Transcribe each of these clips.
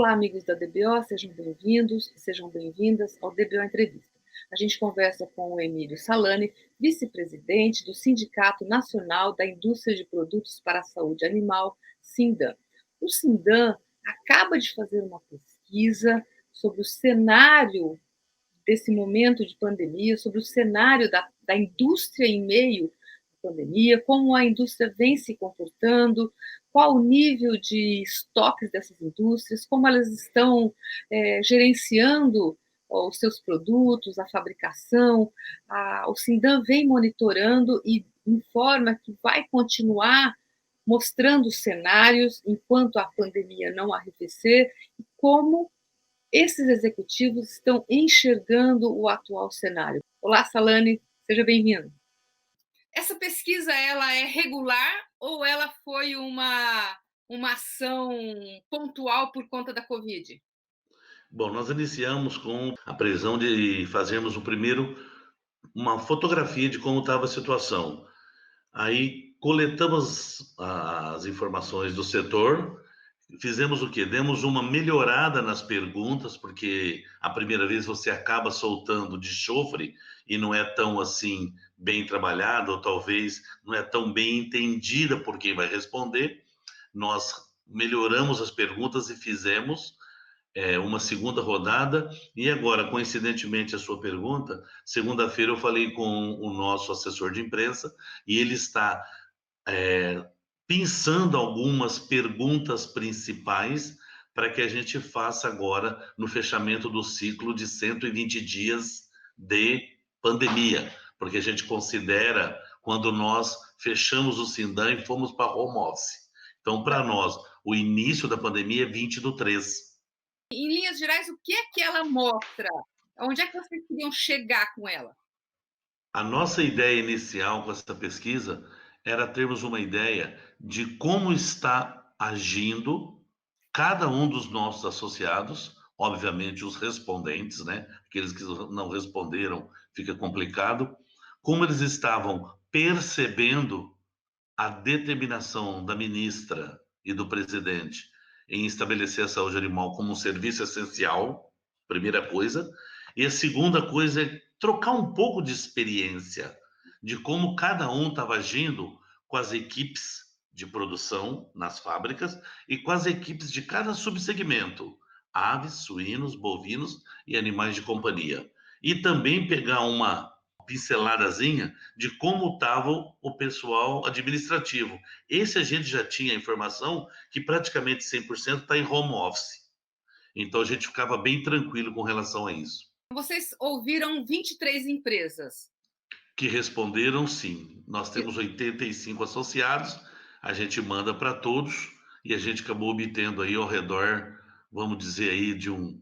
Olá, amigos da DBO, sejam bem-vindos, sejam bem-vindas ao DBO Entrevista. A gente conversa com o Emílio Salani, vice-presidente do Sindicato Nacional da Indústria de Produtos para a Saúde Animal, SINDAM. O SINDAM acaba de fazer uma pesquisa sobre o cenário desse momento de pandemia, sobre o cenário da indústria em meio à pandemia, como a indústria vem se comportando, qual o nível de estoques dessas indústrias, como elas estão gerenciando os seus produtos, a fabricação. O SINDAM vem monitorando e informa que vai continuar mostrando cenários enquanto a pandemia não arrefecer e como esses executivos estão enxergando o atual cenário. Olá, Salani, seja bem-vindo. Essa pesquisa, ela é regular ou ela foi uma ação pontual por conta da Covid? Bom, nós iniciamos com a previsão de fazermos uma fotografia de como estava a situação. Aí coletamos as informações do setor, fizemos o quê? Demos uma melhorada nas perguntas, porque a primeira vez você acaba soltando de chofre e não é tão assim bem trabalhada, ou talvez não é tão bem entendida por quem vai responder. Nós melhoramos as perguntas e fizemos uma segunda rodada. E agora, coincidentemente, a sua pergunta, segunda-feira eu falei com o nosso assessor de imprensa e ele está pensando algumas perguntas principais para que a gente faça agora no fechamento do ciclo de 120 dias de pandemia, porque a gente considera quando nós fechamos o Sindan e fomos para home office. Então, para nós, o início da pandemia é 20/3. Em linhas gerais, o que é que ela mostra? Onde é que vocês queriam chegar com ela? A nossa ideia inicial com essa pesquisa era termos uma ideia de como está agindo cada um dos nossos associados, obviamente os respondentes, né? Aqueles que não responderam, fica complicado, como eles estavam percebendo a determinação da ministra e do presidente em estabelecer a saúde animal como um serviço essencial, primeira coisa, e a segunda coisa é trocar um pouco de experiência de como cada um estava agindo com as equipes de produção nas fábricas e com as equipes de cada subsegmento, aves, suínos, bovinos e animais de companhia. E também pegar uma pinceladazinha de como estava o pessoal administrativo. Esse a gente já tinha informação que praticamente 100% está em home office. Então a gente ficava bem tranquilo com relação a isso. Vocês ouviram 23 empresas. Que responderam sim. Nós temos 85 associados, a gente manda para todos e a gente acabou obtendo aí ao redor, vamos dizer aí, de um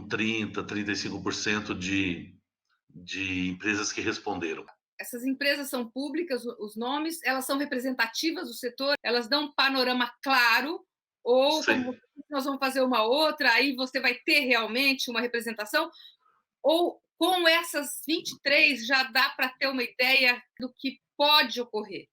35% de empresas que responderam. Essas empresas são públicas, os nomes, elas são representativas do setor, elas dão um panorama claro, ou Sim. como nós vamos fazer uma outra, aí você vai ter realmente uma representação, ou com essas 23 já dá para ter uma ideia do que pode ocorrer?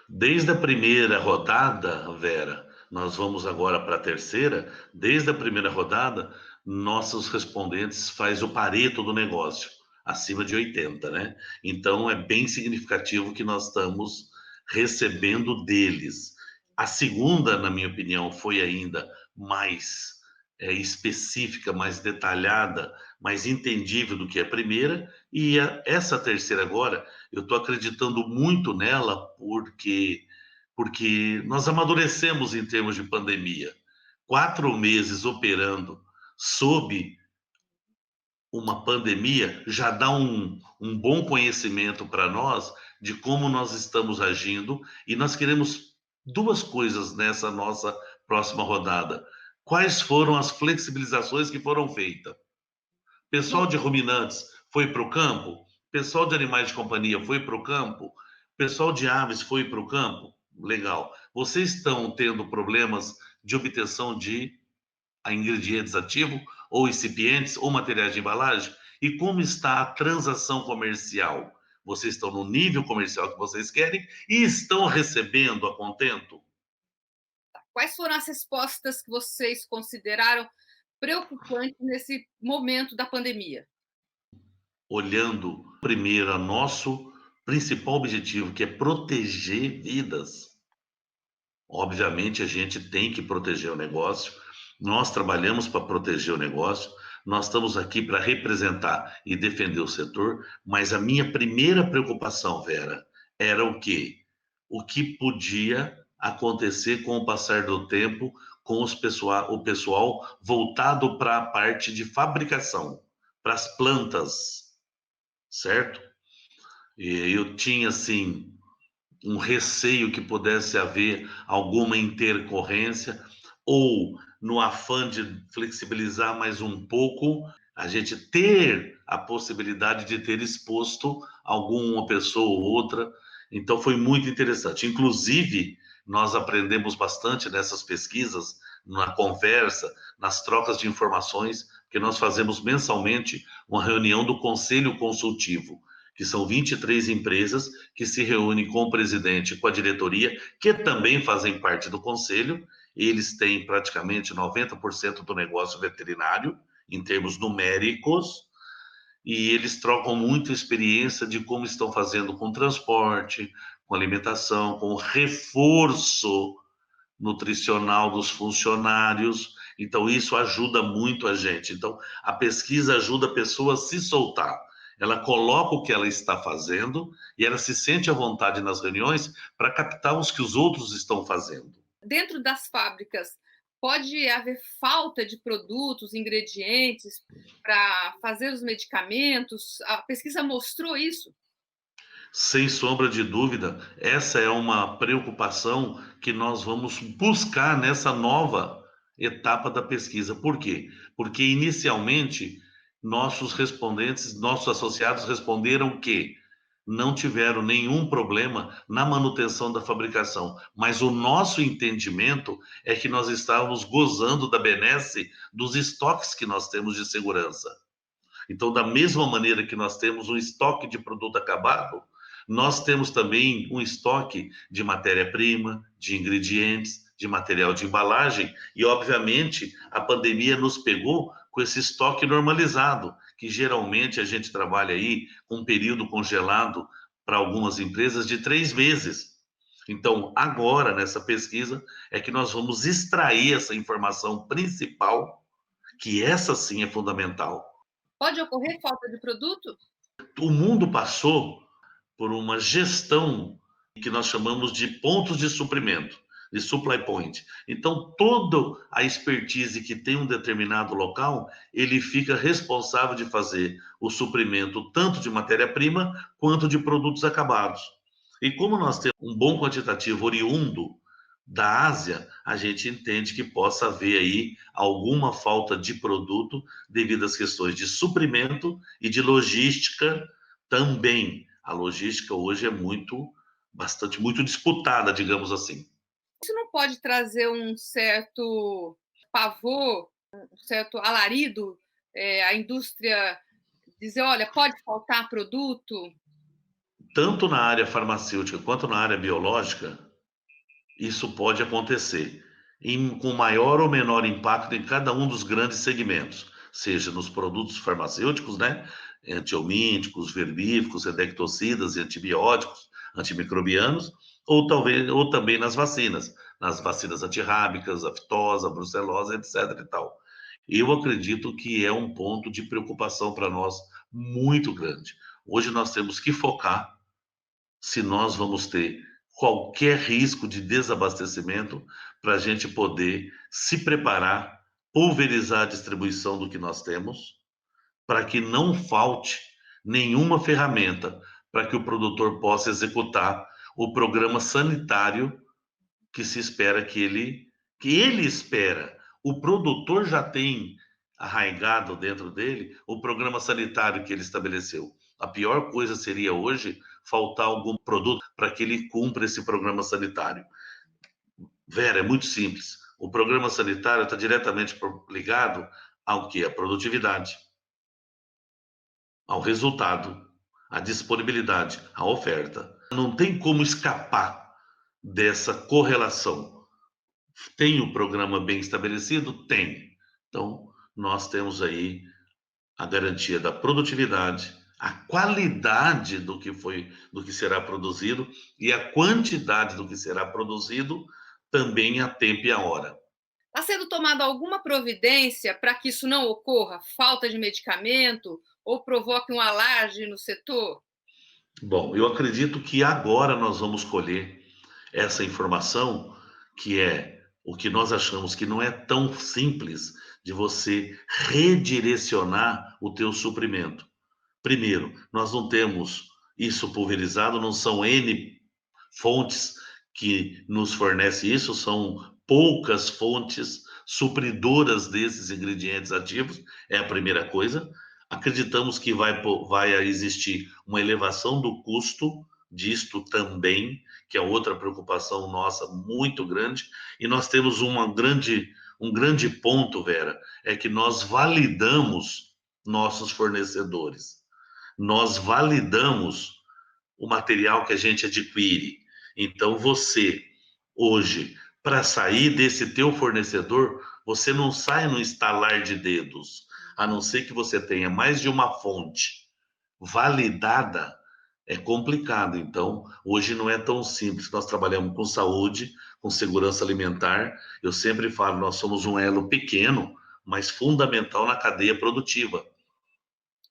Desde a primeira rodada, Vera, nós vamos agora para a terceira. Desde a primeira rodada, nossos respondentes faz o Pareto do negócio, acima de 80, né? Então é bem significativo que nós estamos recebendo deles. A segunda, na minha opinião, foi ainda mais específica, mais detalhada, mais entendível do que a primeira, e essa terceira agora, eu estou acreditando muito nela porque nós amadurecemos em termos de pandemia. 4 meses operando sob uma pandemia já dá um bom conhecimento para nós de como nós estamos agindo e nós queremos duas coisas nessa nossa próxima rodada. Quais foram as flexibilizações que foram feitas? Pessoal de ruminantes foi para o campo? Pessoal de animais de companhia foi para o campo? Pessoal de aves foi para o campo? Legal. Vocês estão tendo problemas de obtenção de ingredientes ativos, ou excipientes, ou materiais de embalagem? E como está a transação comercial? Vocês estão no nível comercial que vocês querem e estão recebendo a contento? Quais foram as respostas que vocês consideraram preocupantes nesse momento da pandemia? Olhando primeiro a nosso principal objetivo, que é proteger vidas. Obviamente, a gente tem que proteger o negócio. Nós trabalhamos para proteger o negócio. Nós estamos aqui para representar e defender o setor. Mas a minha primeira preocupação, Vera, era o quê? O que podia acontecer com o passar do tempo, com o pessoal voltado para a parte de fabricação, para as plantas, certo? E eu tinha, assim, um receio que pudesse haver alguma intercorrência, ou no afã de flexibilizar mais um pouco, a gente ter a possibilidade de ter exposto alguma pessoa ou outra. Então foi muito interessante. Inclusive, nós aprendemos bastante nessas pesquisas, na conversa, nas trocas de informações, que nós fazemos mensalmente uma reunião do Conselho Consultivo, que são 23 empresas que se reúnem com o presidente e com a diretoria, que também fazem parte do conselho. Eles têm praticamente 90% do negócio veterinário, em termos numéricos, e eles trocam muita experiência de como estão fazendo com transporte, com alimentação, com reforço nutricional dos funcionários. Então, isso ajuda muito a gente. Então, a pesquisa ajuda a pessoa a se soltar. Ela coloca o que ela está fazendo e ela se sente à vontade nas reuniões para captar os que os outros estão fazendo. Dentro das fábricas, pode haver falta de produtos, ingredientes para fazer os medicamentos? A pesquisa mostrou isso? Sem sombra de dúvida, essa é uma preocupação que nós vamos buscar nessa nova etapa da pesquisa. Por quê? Porque inicialmente nossos respondentes, nossos associados responderam que não tiveram nenhum problema na manutenção da fabricação, mas o nosso entendimento é que nós estávamos gozando da benesse dos estoques que nós temos de segurança. Então, da mesma maneira que nós temos um estoque de produto acabado, nós temos também um estoque de matéria-prima, de ingredientes, de material de embalagem, e obviamente a pandemia nos pegou com esse estoque normalizado, que geralmente a gente trabalha aí com um período congelado para algumas empresas de 3 meses. Então, agora, nessa pesquisa, é que nós vamos extrair essa informação principal, que essa sim é fundamental. Pode ocorrer falta de produto? O mundo passou por uma gestão que nós chamamos de pontos de suprimento, de supply point. Então, toda a expertise que tem um determinado local, ele fica responsável de fazer o suprimento tanto de matéria-prima quanto de produtos acabados. E como nós temos um bom quantitativo oriundo da Ásia, a gente entende que possa haver aí alguma falta de produto devido às questões de suprimento e de logística também. A logística hoje é muito disputada, digamos assim. Isso não pode trazer um certo pavor, um certo alarido, à indústria dizer, olha, pode faltar produto? Tanto na área farmacêutica quanto na área biológica, isso pode acontecer, com maior ou menor impacto em cada um dos grandes segmentos, seja nos produtos farmacêuticos, né? Antiomíticos, verbíficos, redectocidas e antibióticos, antimicrobianos, ou também nas vacinas antirrábicas, aftosa, brucelose, etc. e tal. Eu acredito que é um ponto de preocupação para nós muito grande. Hoje nós temos que focar se nós vamos ter qualquer risco de desabastecimento para a gente poder se preparar, pulverizar a distribuição do que nós temos, para que não falte nenhuma ferramenta para que o produtor possa executar o programa sanitário que se espera que ele espera. O produtor já tem arraigado dentro dele o programa sanitário que ele estabeleceu. A pior coisa seria hoje faltar algum produto para que ele cumpra esse programa sanitário. Vera, é muito simples. O programa sanitário está diretamente ligado ao que? A produtividade, ao resultado, à disponibilidade, à oferta. Não tem como escapar dessa correlação. Tem o programa bem estabelecido? Tem. Então, nós temos aí a garantia da produtividade, a qualidade do que será produzido e a quantidade do que será produzido também a tempo e a hora. Está sendo tomada alguma providência para que isso não ocorra? Falta de medicamento ou provoque um alarde no setor? Bom, eu acredito que agora nós vamos colher essa informação, que é o que nós achamos que não é tão simples de você redirecionar o teu suprimento. Primeiro, nós não temos isso pulverizado, não são N fontes que nos fornecem isso, são poucas fontes supridoras desses ingredientes ativos, é a primeira coisa. Acreditamos que vai existir uma elevação do custo disto também, que é outra preocupação nossa muito grande, e nós temos um grande ponto, Vera, é que nós validamos nossos fornecedores, nós validamos o material que a gente adquire. Então, você, hoje, para sair desse teu fornecedor, você não sai no estalar de dedos, a não ser que você tenha mais de uma fonte validada, é complicado. Então, hoje não é tão simples. Nós trabalhamos com saúde, com segurança alimentar. Eu sempre falo, nós somos um elo pequeno, mas fundamental na cadeia produtiva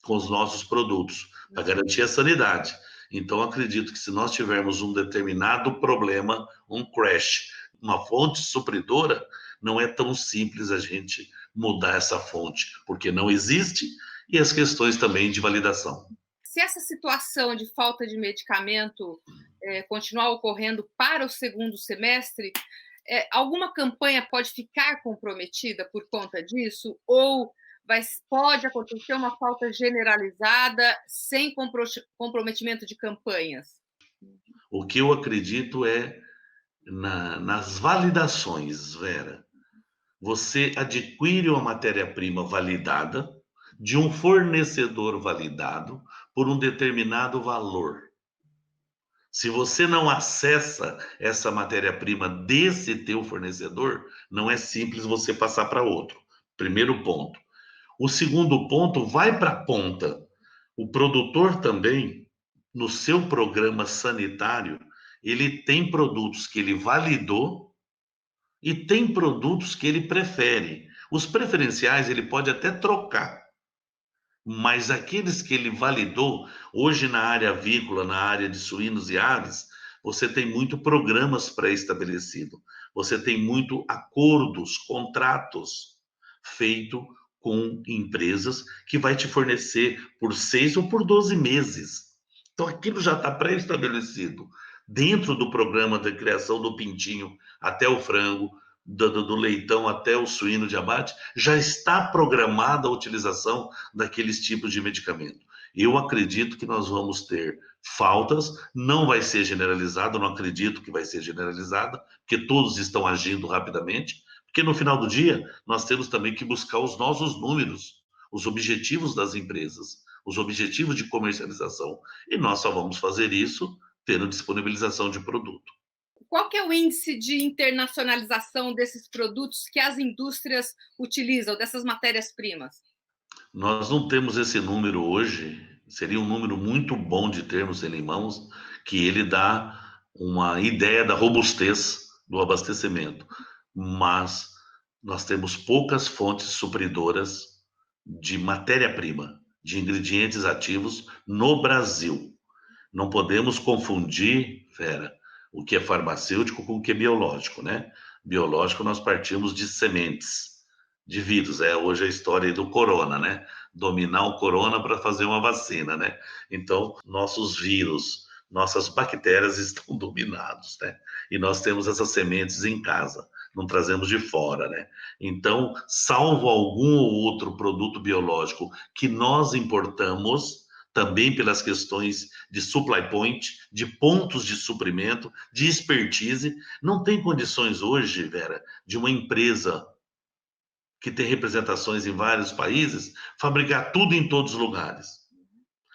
com os nossos produtos, para garantir a sanidade. Então, acredito que se nós tivermos um determinado problema, um crash, uma fonte supridora, não é tão simples a gente mudar essa fonte, porque não existe, e as questões também de validação. Se essa situação de falta de medicamento continuar ocorrendo para o segundo semestre, alguma campanha pode ficar comprometida por conta disso? Ou pode acontecer uma falta generalizada sem comprometimento de campanhas? O que eu acredito é nas validações, Vera. Você adquire uma matéria-prima validada de um fornecedor validado por um determinado valor. Se você não acessa essa matéria-prima desse teu fornecedor, não é simples você passar para outro. Primeiro ponto. O segundo ponto, vai para a ponta. O produtor também, no seu programa sanitário, ele tem produtos que ele validou e tem produtos que ele prefere. Os preferenciais ele pode até trocar, mas aqueles que ele validou, hoje na área avícola, na área de suínos e aves, você tem muito programas pré-estabelecidos, você tem muito acordos, contratos feito com empresas que vai te fornecer por 6 ou por 12 meses. Então aquilo já está pré-estabelecido dentro do programa de criação do pintinho até o frango, do leitão até o suíno de abate, já está programada a utilização daqueles tipos de medicamento. Eu acredito que nós vamos ter faltas, não vai ser generalizado, não acredito que vai ser generalizada, porque todos estão agindo rapidamente, porque no final do dia nós temos também que buscar os nossos números, os objetivos das empresas, os objetivos de comercialização, e nós só vamos fazer isso tendo disponibilização de produto. Qual que é o índice de internacionalização desses produtos que as indústrias utilizam, dessas matérias-primas? Nós não temos esse número hoje, seria um número muito bom de termos ele em mãos, que ele dá uma ideia da robustez do abastecimento. Mas nós temos poucas fontes supridoras de matéria-prima, de ingredientes ativos no Brasil. Não podemos confundir, Vera, o que é farmacêutico com o que é biológico, né? Biológico nós partimos de sementes, de vírus. É hoje a história do corona, né? Dominar o corona para fazer uma vacina, né? Então, nossos vírus, nossas bactérias estão dominados, né? E nós temos essas sementes em casa, não trazemos de fora, né? Então, salvo algum ou outro produto biológico que nós importamos, também pelas questões de supply point, de pontos de suprimento, de expertise, não tem condições hoje, Vera, de uma empresa que tem representações em vários países, fabricar tudo em todos os lugares.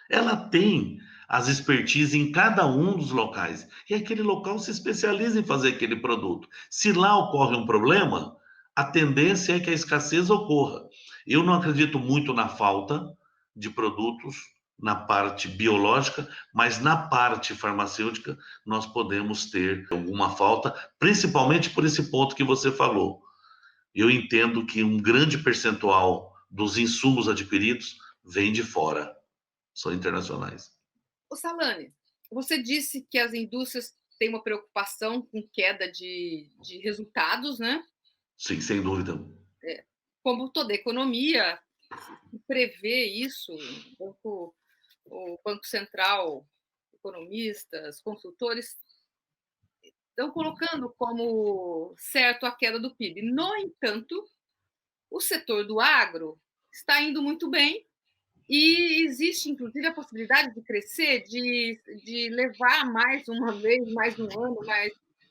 Ela tem as expertise em cada um dos locais. E aquele local se especializa em fazer aquele produto. Se lá ocorre um problema, a tendência é que a escassez ocorra. Eu não acredito muito na falta de produtos na parte biológica, mas na parte farmacêutica nós podemos ter alguma falta, principalmente por esse ponto que você falou. Eu entendo que um grande percentual dos insumos adquiridos vem de fora, são internacionais. O Salani, você disse que as indústrias têm uma preocupação com queda de resultados, né? Sim, sem dúvida. Como toda economia, prevê isso, o Banco Central, economistas, consultores, estão colocando como certo a queda do PIB. No entanto, o setor do agro está indo muito bem e existe, inclusive, a possibilidade de crescer, de levar mais uma vez, mais um ano,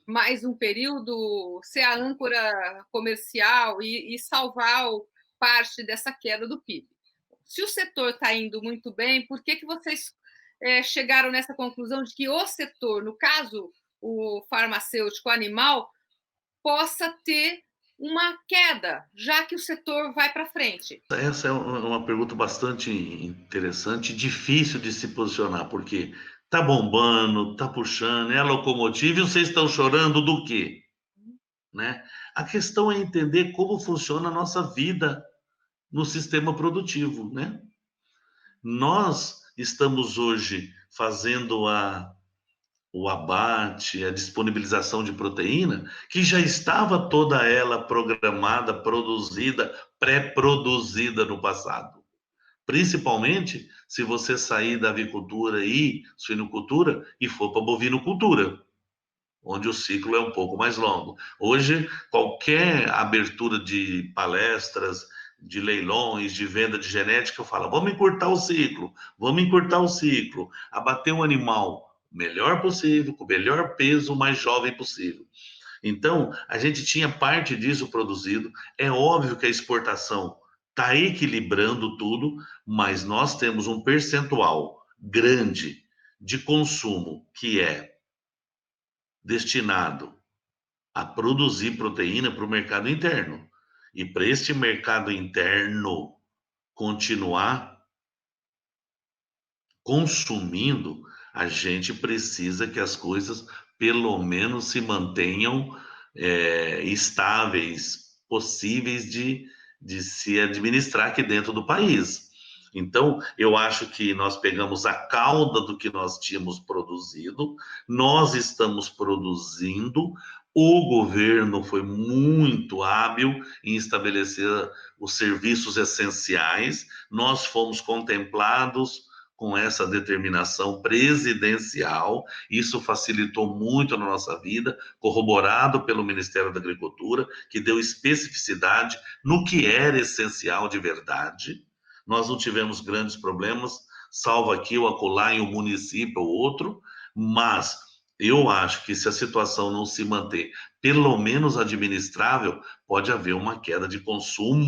mais um período, ser a âncora comercial e salvar parte dessa queda do PIB. Se o setor está indo muito bem, por que vocês chegaram nessa conclusão de que o setor, no caso, o farmacêutico animal, possa ter uma queda, já que o setor vai para frente? Essa é uma pergunta bastante interessante, difícil de se posicionar, porque tá bombando, tá puxando, é a locomotiva e vocês estão chorando do quê? Né? A questão é entender como funciona a nossa vida no sistema produtivo, né? Nós estamos hoje fazendo o abate, a disponibilização de proteína, que já estava toda ela programada, produzida, pré-produzida no passado. Principalmente se você sair da avicultura e suinocultura e for para bovinocultura, onde o ciclo é um pouco mais longo. Hoje, qualquer abertura de palestras, de leilões, de venda de genética, fala, vamos encurtar o ciclo, abater um animal o melhor possível, com o melhor peso, o mais jovem possível. Então, a gente tinha parte disso produzido. É óbvio que a exportação está equilibrando tudo, mas nós temos um percentual grande de consumo que é destinado a produzir proteína para o mercado interno. E para este mercado interno continuar consumindo, a gente precisa que as coisas pelo menos se mantenham estáveis, possíveis de se administrar aqui dentro do país. Então, eu acho que nós pegamos a cauda do que nós tínhamos produzido, nós estamos produzindo, o governo foi muito hábil em estabelecer os serviços essenciais, nós fomos contemplados com essa determinação presidencial, isso facilitou muito na nossa vida, corroborado pelo Ministério da Agricultura, que deu especificidade no que era essencial de verdade. Nós não tivemos grandes problemas, salvo aqui ou acolá em um município ou outro, mas eu acho que se a situação não se manter pelo menos administrável, pode haver uma queda de consumo,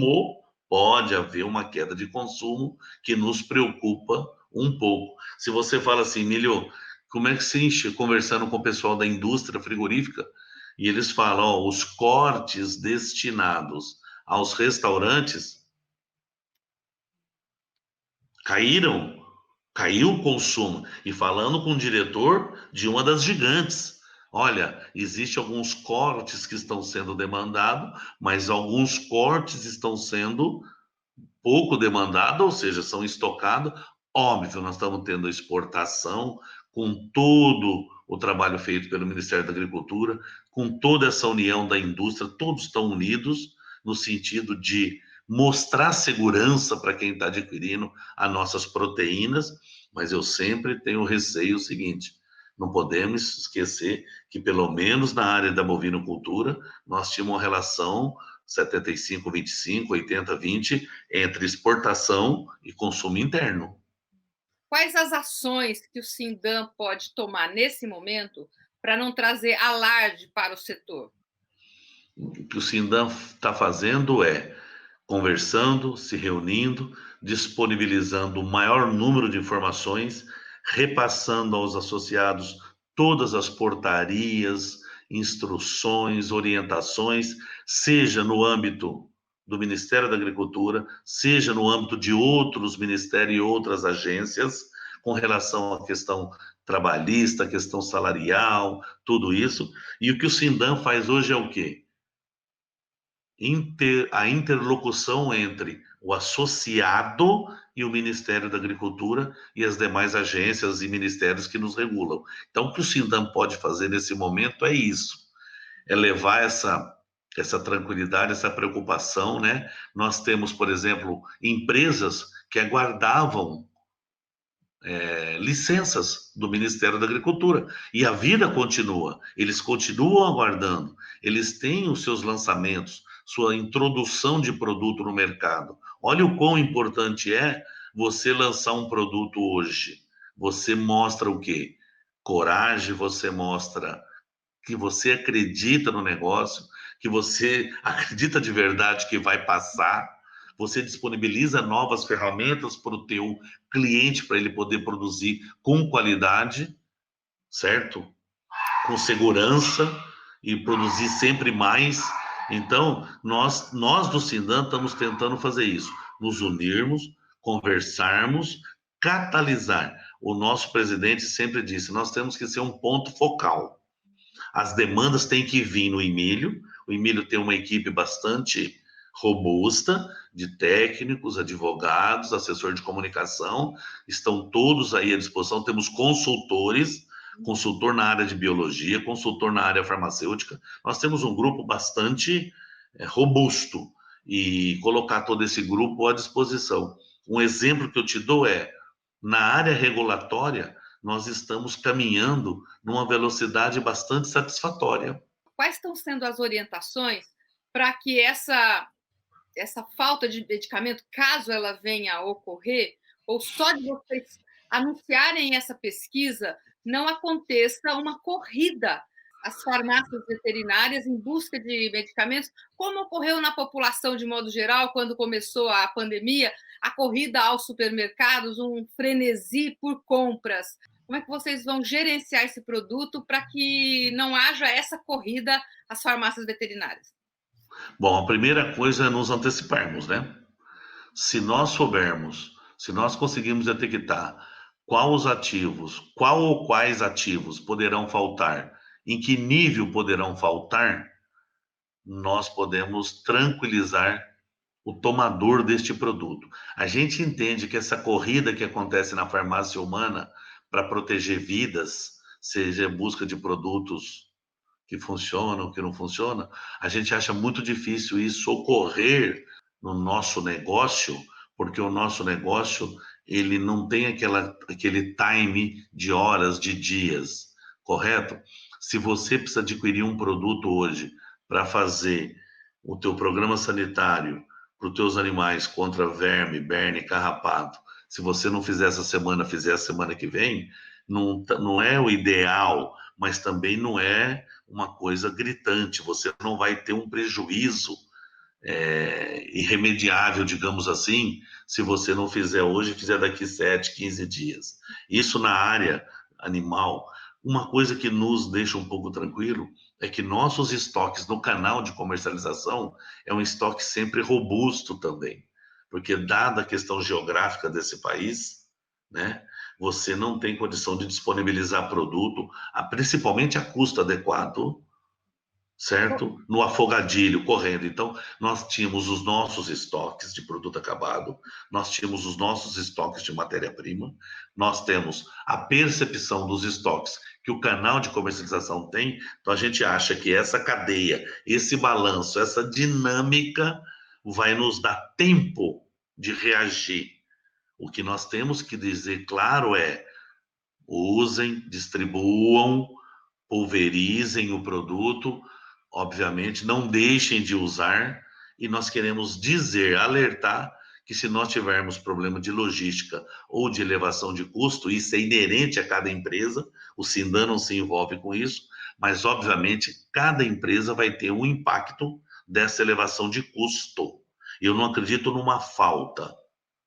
que nos preocupa um pouco. Se você fala assim, Milho, como é que se enche conversando com o pessoal da indústria frigorífica? E eles falam, ó, os cortes destinados aos restaurantes caíram, caiu o consumo. E falando com o diretor de uma das gigantes, olha, existem alguns cortes que estão sendo demandados, mas alguns cortes estão sendo pouco demandados, ou seja, são estocados. Óbvio, nós estamos tendo a exportação com todo o trabalho feito pelo Ministério da Agricultura, com toda essa união da indústria, todos estão unidos no sentido de mostrar segurança para quem está adquirindo as nossas proteínas, mas eu sempre tenho receio seguinte, não podemos esquecer que pelo menos na área da bovinocultura nós tínhamos uma relação 75-25, 80-20 entre exportação e consumo interno. Quais as ações que o Sindam pode tomar nesse momento para não trazer alarde para o setor? O que o Sindam está fazendo é conversando, se reunindo, disponibilizando o maior número de informações, repassando aos associados todas as portarias, instruções, orientações, seja no âmbito do Ministério da Agricultura, seja no âmbito de outros ministérios e outras agências, com relação à questão trabalhista, questão salarial, tudo isso. E o que o Sindam faz hoje é o quê? A interlocução entre o associado e o Ministério da Agricultura e as demais agências e ministérios que nos regulam. Então, o que o Sindam pode fazer nesse momento é isso, é levar essa tranquilidade, essa preocupação, né? Nós temos, por exemplo, empresas que aguardavam licenças do Ministério da Agricultura. E a vida continua, eles continuam aguardando, eles têm os seus lançamentos, sua introdução de produto no mercado. Olha o quão importante é você lançar um produto hoje. Você mostra o quê? Coragem, você mostra que você acredita no negócio, que você acredita de verdade que vai passar, você disponibiliza novas ferramentas para o teu cliente, para ele poder produzir com qualidade, certo? Com segurança e produzir sempre mais. Então, nós do Sindam estamos tentando fazer isso, nos unirmos, conversarmos, catalisar. O nosso presidente sempre disse, nós temos que ser um ponto focal. As demandas têm que vir no Emílio. O Emílio tem uma equipe bastante robusta de técnicos, advogados, assessor de comunicação, estão todos aí à disposição. Temos consultores, consultor na área de biologia, consultor na área farmacêutica. Nós temos um grupo bastante robusto e colocar todo esse grupo à disposição. Um exemplo que eu te dou é, na área regulatória, nós estamos caminhando numa velocidade bastante satisfatória. Quais estão sendo as orientações para que essa falta de medicamento, caso ela venha a ocorrer, ou só de vocês anunciarem essa pesquisa, não aconteça uma corrida às farmácias veterinárias em busca de medicamentos, como ocorreu na população de modo geral, quando começou a pandemia, a corrida aos supermercados, um frenesi por compras. Como é que vocês vão gerenciar esse produto para que não haja essa corrida às farmácias veterinárias? Bom, a primeira coisa é nos anteciparmos, né? Se nós soubermos, se nós conseguirmos detectar qual os ativos, qual ou quais ativos poderão faltar, em que nível poderão faltar, nós podemos tranquilizar o tomador deste produto. A gente entende que essa corrida que acontece na farmácia humana para proteger vidas, seja em busca de produtos que funcionam, que não funcionam, a gente acha muito difícil isso ocorrer no nosso negócio, porque o nosso negócio ele não tem aquele time de horas, de dias, correto? Se você precisa adquirir um produto hoje para fazer o teu programa sanitário para os teus animais contra verme, berne, carrapato, se você não fizer essa semana, fizer a semana que vem, não é o ideal, mas também não é uma coisa gritante, você não vai ter um prejuízo irremediável, digamos assim, se você não fizer hoje e fizer daqui 7, 15 dias. Isso na área animal. Uma coisa que nos deixa um pouco tranquilo é que nossos estoques no canal de comercialização é um estoque sempre robusto também, porque dada a questão geográfica desse país, né, você não tem condição de disponibilizar produto, principalmente a custo adequado, certo? No afogadilho, correndo. Então, nós tínhamos os nossos estoques de produto acabado, nós tínhamos os nossos estoques de matéria-prima, nós temos a percepção dos estoques que o canal de comercialização tem, então a gente acha que essa cadeia, esse balanço, essa dinâmica vai nos dar tempo de reagir. O que nós temos que dizer, claro, é usem, distribuam, pulverizem o produto, obviamente, não deixem de usar, e nós queremos dizer, alertar, que se nós tivermos problema de logística ou de elevação de custo, isso é inerente a cada empresa, o Sindam não se envolve com isso, mas, obviamente, cada empresa vai ter um impacto dessa elevação de custo. Eu não acredito numa falta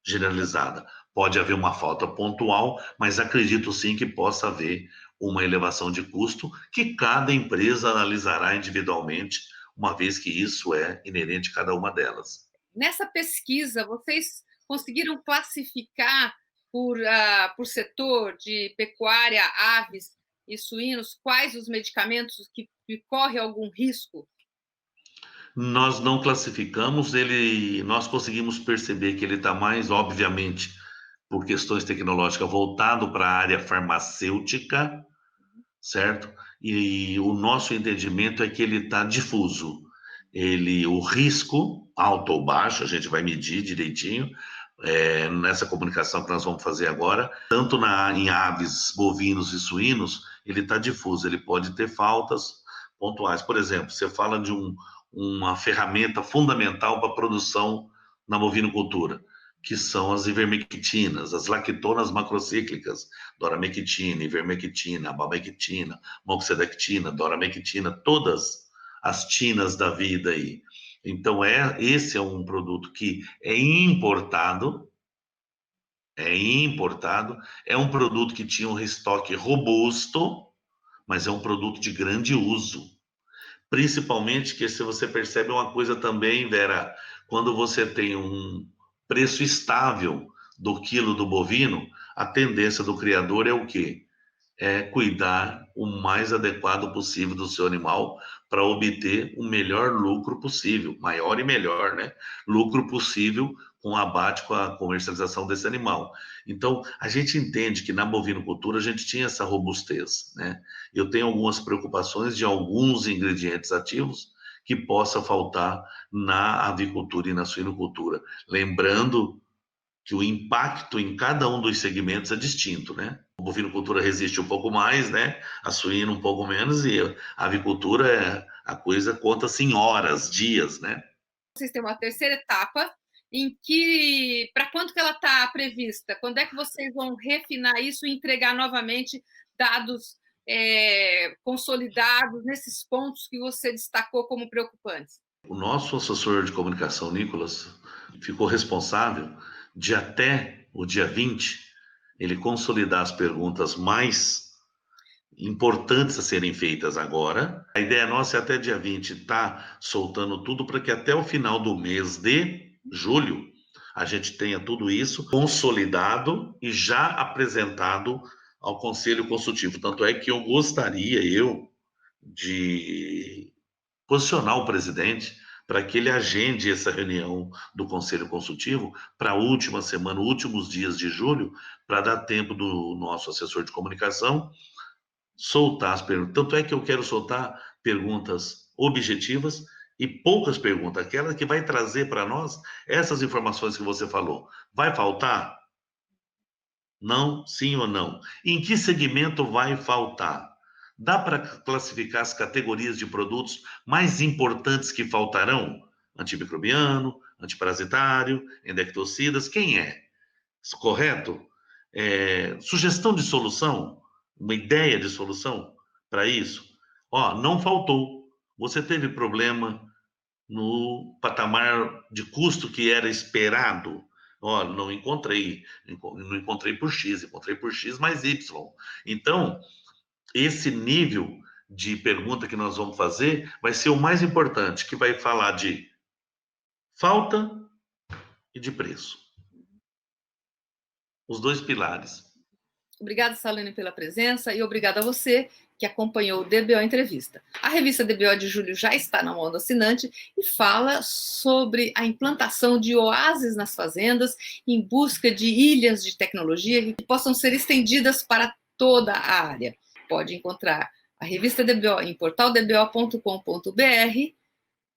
generalizada. Pode haver uma falta pontual, mas acredito sim que possa haver uma elevação de custo que cada empresa analisará individualmente, uma vez que isso é inerente a cada uma delas. Nessa pesquisa, vocês conseguiram classificar por setor de pecuária, aves e suínos, quais os medicamentos que correm algum risco? Nós não classificamos ele, nós conseguimos perceber que ele está mais, obviamente, por questões tecnológicas, voltado para a área farmacêutica, certo? E o nosso entendimento é que ele está difuso. O risco, alto ou baixo, a gente vai medir direitinho, nessa comunicação que nós vamos fazer agora, tanto em aves, bovinos e suínos, ele está difuso, ele pode ter faltas pontuais. Por exemplo, você fala de uma ferramenta fundamental para a produção na bovinocultura, que são as ivermectinas, as lactonas macrocíclicas, doramectina, ivermectina, abamectina, moxidectina, doramectina, todas as tinas da vida aí. Então, esse é um produto que é importado, é um produto que tinha um estoque robusto, mas é um produto de grande uso. Principalmente que se você percebe uma coisa também, Vera, quando você tem um preço estável do quilo do bovino, a tendência do criador é o quê? É cuidar o mais adequado possível do seu animal para obter o melhor lucro possível, maior e melhor, né? Lucro possível com o abate, com a comercialização desse animal. Então, a gente entende que na bovinocultura a gente tinha essa robustez, né? Eu tenho algumas preocupações de alguns ingredientes ativos que possa faltar na avicultura e na suinocultura. Lembrando que o impacto em cada um dos segmentos é distinto, né? A bovinocultura resiste um pouco mais, né? A suína um pouco menos e a avicultura, a coisa conta-se em horas, dias, né? Vocês têm uma terceira etapa para quando que ela está prevista? Quando é que vocês vão refinar isso e entregar novamente dados consolidados nesses pontos que você destacou como preocupantes? O nosso assessor de comunicação, Nicolas, ficou responsável de até o dia 20, ele consolidar as perguntas mais importantes a serem feitas agora. A ideia nossa é até dia 20 estar soltando tudo para que até o final do mês de julho a gente tenha tudo isso consolidado e já apresentado ao Conselho Consultivo. Tanto é que eu gostaria, de posicionar o presidente para que ele agende essa reunião do Conselho Consultivo para a última semana, últimos dias de julho, para dar tempo do nosso assessor de comunicação soltar as perguntas. Tanto é que eu quero soltar perguntas objetivas e poucas perguntas, aquela que vai trazer para nós essas informações que você falou. Vai faltar? Não, sim ou não? Em que segmento vai faltar? Dá para classificar as categorias de produtos mais importantes que faltarão? Antimicrobiano, antiparasitário, endectocidas, quem é? Correto? Sugestão de solução? Uma ideia de solução para isso? Ó, não faltou. Você teve problema no patamar de custo que era esperado? Ó, não encontrei por X, encontrei por X mais Y. Então, esse nível de pergunta que nós vamos fazer vai ser o mais importante, que vai falar de falta e de preço. Os dois pilares. Obrigada, Salene, pela presença e obrigada a você que acompanhou o DBO Entrevista. A revista DBO de julho já está na mão do assinante e fala sobre a implantação de oásis nas fazendas em busca de ilhas de tecnologia que possam ser estendidas para toda a área. Pode encontrar a revista DBO em portaldbo.com.br,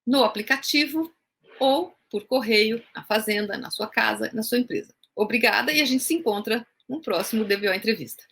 no aplicativo ou por correio, na fazenda, na sua casa, na sua empresa. Obrigada e a gente se encontra no próximo DBO Entrevista.